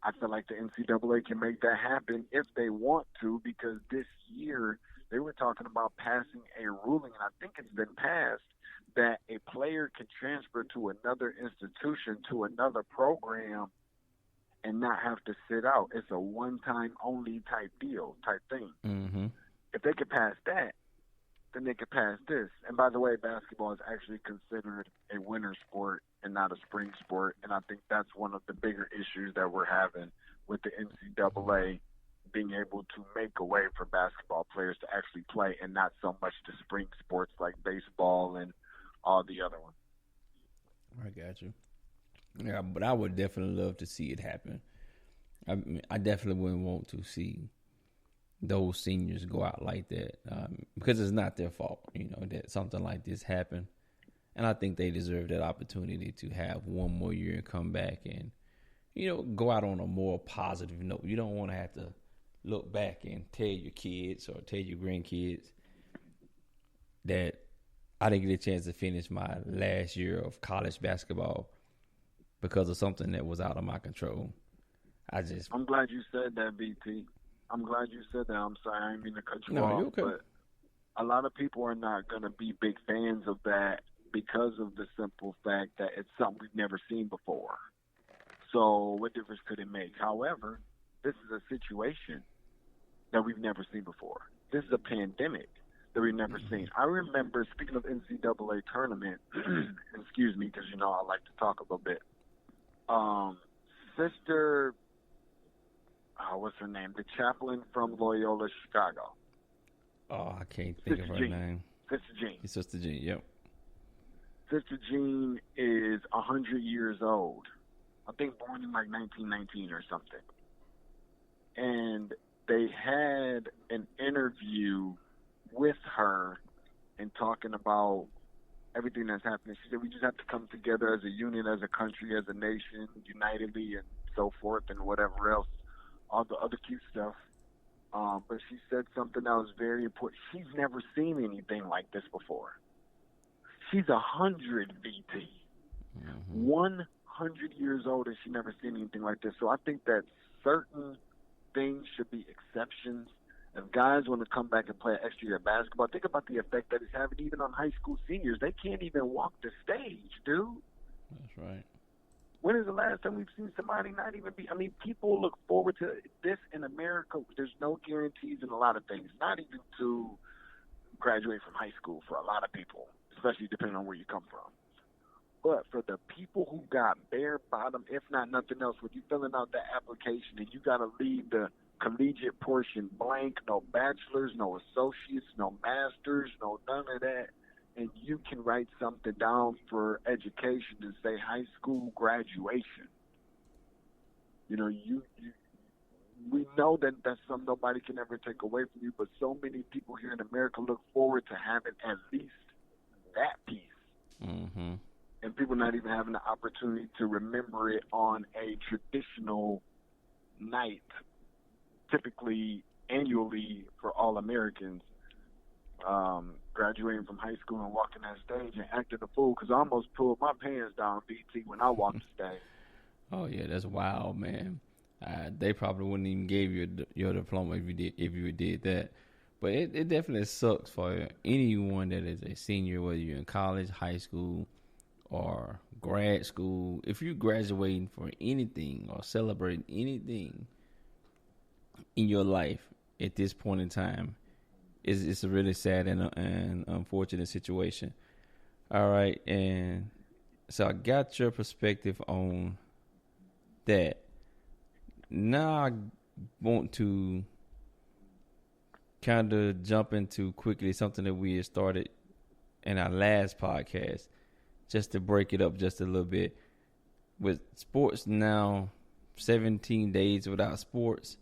I feel like the NCAA can make that happen if they want to, because this year they were talking about passing a ruling, and I think it's been passed, that a player can transfer to another institution, to another program, and not have to sit out. It's a one-time only type deal, type thing. Mm-hmm. If they could pass that, then they could pass this. And by the way, basketball is actually considered a winter sport and not a spring sport. And I think that's one of the bigger issues that we're having with the NCAA being able to make a way for basketball players to actually play, and not so much the spring sports like baseball and all the other ones. I got you. Yeah, but I would definitely love to see it happen. I mean, I definitely wouldn't want to see those seniors go out like that, because it's not their fault, that something like this happened. And I think they deserve that opportunity to have one more year and come back and, go out on a more positive note. You don't want to have to look back and tell your kids or tell your grandkids that I didn't get a chance to finish my last year of college basketball because of something that was out of my control. I'm glad you said that, BT. I'm glad you said that. I'm sorry, I didn't mean to cut you No, off. you're okay. But a lot of people are not going to be big fans of that because of the simple fact that it's something we've never seen before. So what difference could it make? However, this is a situation that we've never seen before. This is a pandemic that we've never seen. I remember, speaking of NCAA tournament, excuse me, because, I like to talk a little bit. Sister, what's her name? The chaplain from Loyola, Chicago. Oh, I can't think of her name. Sister Jean. Sister Jean, yep. Sister Jean is 100 years old. I think born in like 1919 or something. And they had an interview with her and talking about everything that's happening. She said, we just have to come together as a union, as a country, as a nation, unitedly, and so forth, and whatever else, all the other cute stuff. But she said something that was very important. She's never seen anything like this before. She's 100, BT. Mm-hmm. 100 years old, and she never seen anything like this. So I think that certain things should be exceptions. If guys want to come back and play an extra year of basketball, think about the effect that it's having even on high school seniors. They can't even walk the stage, dude. That's right. When is the last time we've seen somebody not even be? I mean, people look forward to this in America. There's no guarantees in a lot of things, not even to graduate from high school for a lot of people, especially depending on where you come from. But for the people who got bare bottom, if not nothing else, when you filling out that application and you got to leave the collegiate portion blank, no bachelors, no associates, no masters, no none of that, and you can write something down for education and say high school graduation. We know that that's something nobody can ever take away from you, but so many people here in America look forward to having at least that piece. Mm-hmm. And people not even having the opportunity to remember it on a traditional night, typically annually for all Americans, graduating from high school and walking that stage and acting a fool, because I almost pulled my pants down, BT, when I walked the stage. Oh yeah, that's wild, man. They probably wouldn't even give you your diploma if you did that. But it definitely sucks for anyone that is a senior, whether you're in college, high school, or grad school. If you're graduating for anything or celebrating anything in your life at this point in time, it's a really sad and unfortunate situation. All right, and so I got your perspective on that. Now I want to kind of jump into quickly something that we had started in our last podcast, just to break it up just a little bit. With sports now, 17 days without sports,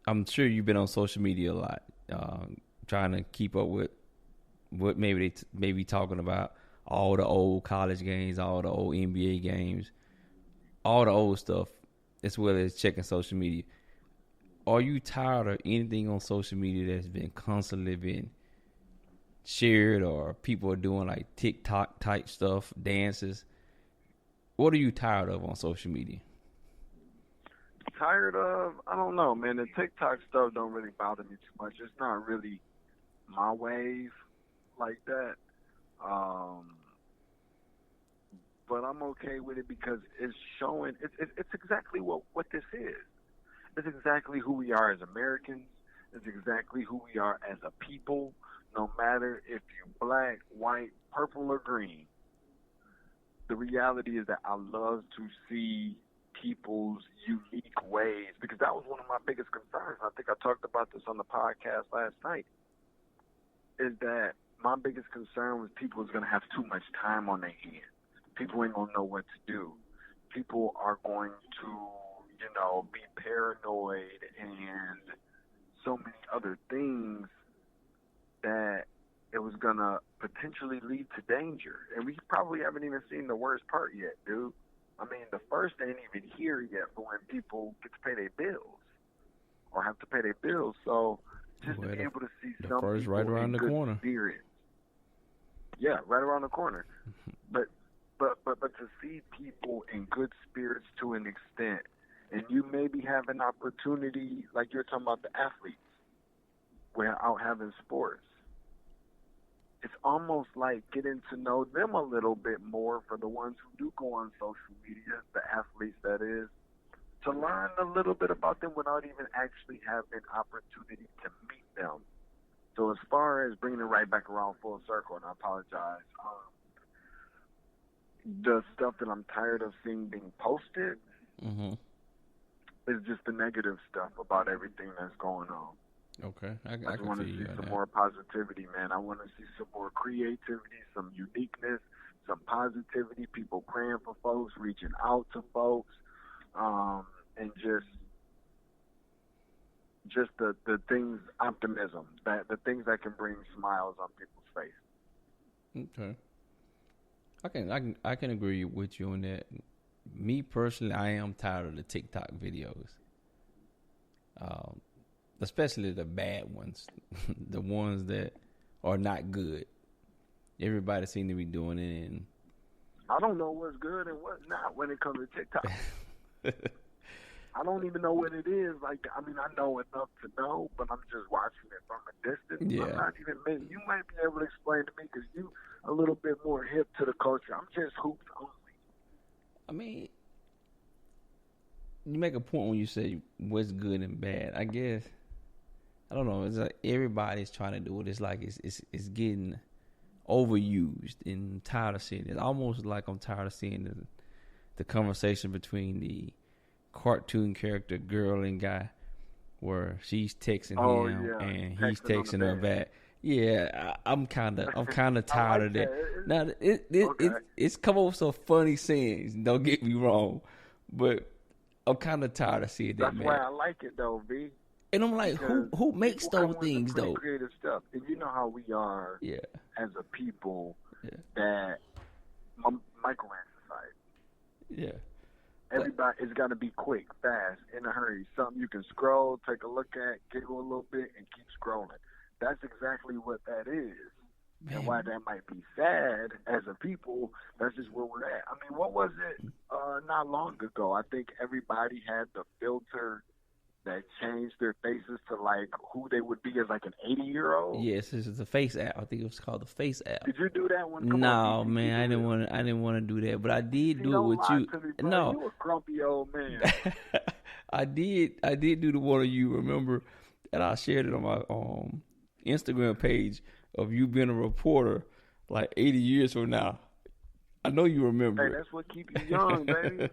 I'm sure you've been on social media a lot, trying to keep up with what maybe may be talking about, all the old college games, all the old NBA games, all the old stuff, as well as checking social media. Are you tired of anything on social media that's been constantly been shared, or people are doing like TikTok type stuff, dances? What are you tired of on social media? tired of, I don't know, man. The TikTok stuff don't really bother me too much. It's not really my wave like that. Um, but I'm okay with it because it's showing. It's exactly what this is. It's exactly who we are as Americans. It's exactly who we are as a people. No matter if you're black, white, purple, or green. The reality is that I love to see people's unique ways because that was one of my biggest concerns. I think I talked about this on the podcast last night. Is that my biggest concern was people was going to have too much time on their hands. People ain't going to know what to do. People are going to, be paranoid and so many other things that it was going to potentially lead to danger. And we probably haven't even seen the worst part yet, dude. I mean, the first ain't even here yet for when people get to pay their bills or have to pay their bills. So just to be able to see some first people right around in the good corner. spirits. Yeah, right around the corner. But to see people in good spirits to an extent, and you maybe have an opportunity, like you're talking about the athletes, we're out having sports. It's almost like getting to know them a little bit more for the ones who do go on social media, the athletes that is, to learn a little bit about them without even actually having an opportunity to meet them. So as far as bringing it right back around full circle, and I apologize, the stuff that I'm tired of seeing being posted is just the negative stuff about everything that's going on. Okay, I just can want to feel see you on some that. more positivity, man. I want to see some more creativity, some uniqueness, some positivity, people praying for folks, reaching out to folks, and just the things, optimism, that the things that can bring smiles on people's face. Okay. I can agree with you on that. Me personally, I am tired of the TikTok videos, especially the bad ones, the ones that are not good. Everybody seems to be doing it, and I don't know what's good and what's not when it comes to TikTok. I don't even know what it is. Like, I mean, I know enough to know, but I'm just watching it from a distance. Yeah. I'm not even. You might be able to explain to me because you a little bit more hip to the culture. I'm just hoops only. I mean, you make a point when you say what's good and bad. I guess I don't know. It's like everybody's trying to do it. It's like it's getting overused and I'm tired of seeing it. It's almost like I'm tired of seeing the conversation between the cartoon character girl and guy where she's texting him and he's texting her back. Yeah, I'm kind of tired of that. Now it's come up with some funny sayings. Don't get me wrong, but I'm kind of tired of seeing that. That's why I like it though, B. And I'm like, who makes those things though? Creative stuff, and you know how we are as a people that microwave society. Yeah. Everybody, it's got to be quick, fast, in a hurry. Something you can scroll, take a look at, giggle a little bit, and keep scrolling. That's exactly what that is. Man. And why that might be sad as a people, that's just where we're at. I mean, what was it not long ago? I think everybody had the filter that changed their faces to like who they would be as like an 80-year-old. Yes, this is the Face app. I think it was called the Face app. Did you do that one? No, man, I didn't want to do that, but I did do it with you. No, you a grumpy old man. I did do the one of you. Remember, and I shared it on my Instagram page of you being a reporter like 80 years from now. I know you remember. Hey, that's what keeps you young, baby.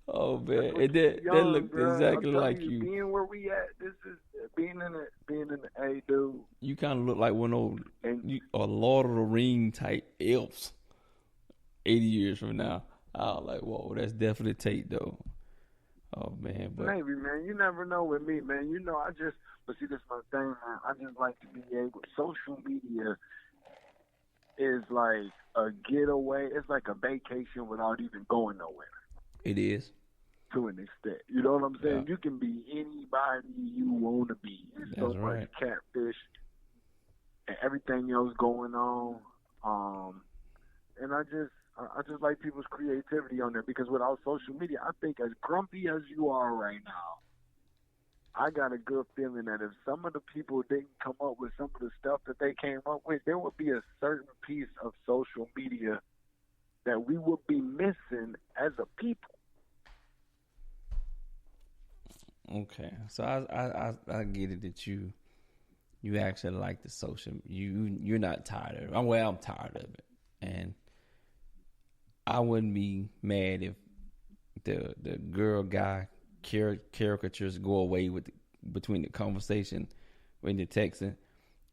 Oh man, and that looked exactly like you. Being where we at, this is being in the A, dude. You kind of look like one of those a Lord of the Ring type elves. 80 years from now, I was like, whoa, that's definitely Tate though. Oh man, but maybe, man, you never know with me, man. You know, but see, this is my thing, man. I just like to be able. Social media is like a getaway. It's like a vacation without even going nowhere. It is. To an extent. You know what I'm saying? Yeah. You can be anybody you want to be. There's so much catfish and everything else going on. And I just like people's creativity on there because without social media, I think as grumpy as you are right now, I got a good feeling that if some of the people didn't come up with some of the stuff that they came up with, there would be a certain piece of social media that we would be missing as a people. Okay, so I get it that you actually like the social. You're not tired of it. Well, I'm tired of it, and I wouldn't be mad if the girl guy caricatures go away with between the conversation when you're texting,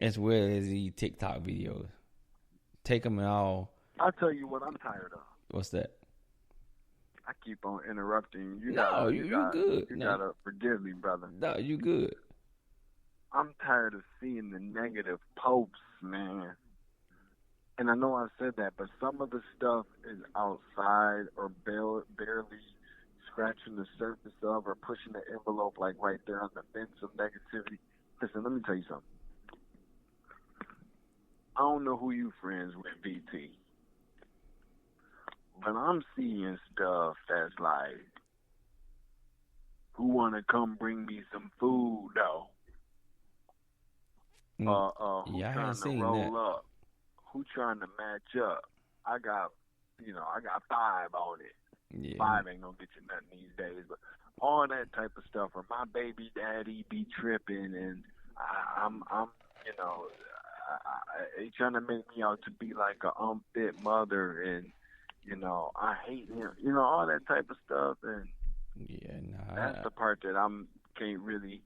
as well as the TikTok videos. Take them all. I'll tell you what I'm tired of. What's that? I keep on interrupting you. You good. You gotta forgive me, brother. No, you good. I'm tired of seeing the negative posts, man. And I know I said that, but some of the stuff is outside or barely scratching the surface of or pushing the envelope like right there on the fence of negativity. Listen, let me tell you something. I don't know who you friends with, BT. But I'm seeing stuff that's like, who want to come bring me some food, though? Who trying to roll up? Who trying to match up? I got 5 on it. Yeah. 5 ain't gonna get you nothing these days, but all that type of stuff. Or my baby daddy be tripping, and I'm he trying to make me out to be like a unfit mother, and I hate him. All that type of stuff, and that's the part that can't really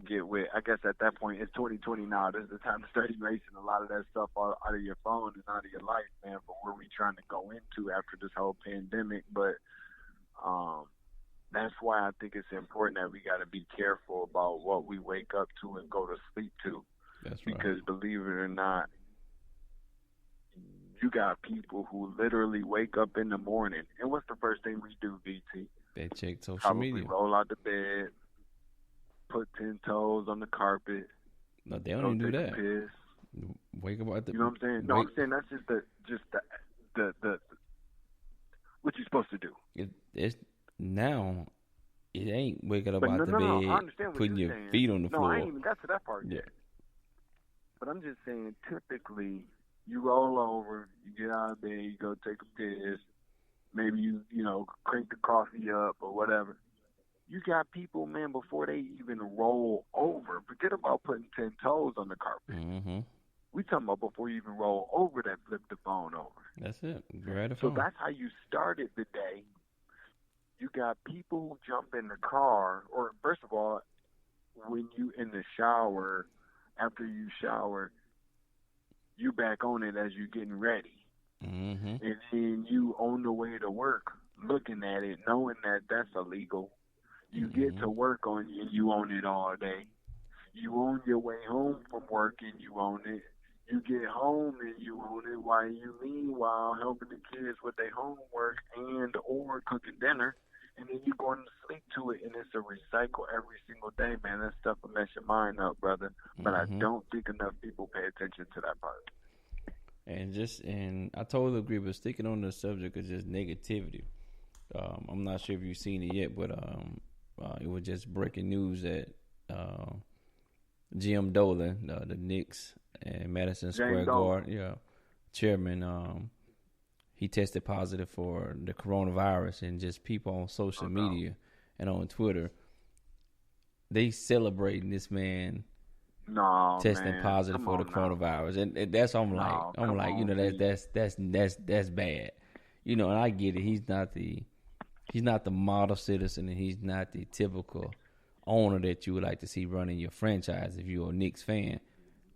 get with. I guess at that point, it's 2020 now. This is the time to start erasing a lot of that stuff out of your phone and out of your life, man, for where we trying to go into after this whole pandemic. But that's why I think it's important that we got to be careful about what we wake up to and go to sleep to. That's right. Because believe it or not, you got people who literally wake up in the morning, and what's the first thing we do, BT? They check social media. Roll out the bed, put 10 toes on the carpet. No, they don't even do that. Piss. Wake up at the. You know what I'm saying? No, I'm saying that's just the what you supposed to do. It's now. It ain't waking up out the bed, putting your feet on the floor. No, I ain't even got to that part yet. But I'm just saying, typically, you roll over, you get out of bed, you go take a piss, maybe you crank the coffee up or whatever. You got people, man, before they even roll over, forget about putting 10 toes on the carpet. Mm-hmm. We talking about before you even roll over that flip the phone over. That's it. Grab the phone. So that's how you started the day. You got people who jump in the car, or first of all, when you in the shower, after you shower, you back on it as you getting ready. Mm-hmm. And then you on the way to work, looking at it, knowing that that's illegal. You get to work on it, and you own it all day. You on your way home from work, and you own it. You get home, and you own it while you meanwhile helping the kids with their homework and or cooking dinner. And then you going to sleep to it, and it's a recycle every single day, man. That stuff will mess your mind up, brother. But I don't think enough people pay attention to that part. And I totally agree, but sticking on the subject of just negativity. I'm not sure if you've seen it yet, but it was just breaking news that Jim Dolan, the Knicks and Madison Square Garden chairman, he tested positive for the coronavirus, and just people on social media and on Twitter, they celebrating this man testing positive for the coronavirus, and that's I'm like, that's bad, and I get it. He's not the model citizen, and he's not the typical owner that you would like to see running your franchise if you're a Knicks fan.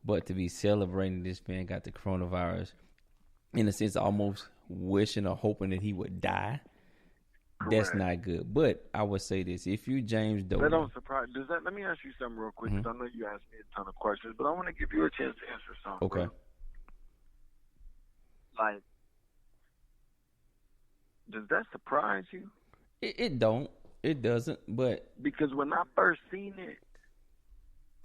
But to be celebrating this man got the coronavirus, in a sense, almost wishing or hoping that he would die. Correct. That's not good. But I would say this: if you James Dolan, that don't surprise. Let me ask you something real quick, because I know you asked me a ton of questions, but I want to give you a chance to answer something. Okay. Bro. Like, does that surprise you? It don't. It doesn't. But because when I first seen it,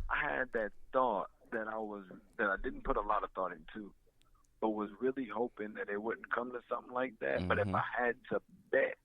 I had that thought that I didn't put a lot of thought into. but was really hoping that it wouldn't come to something like that. But if Mm-hmm. I had to bet,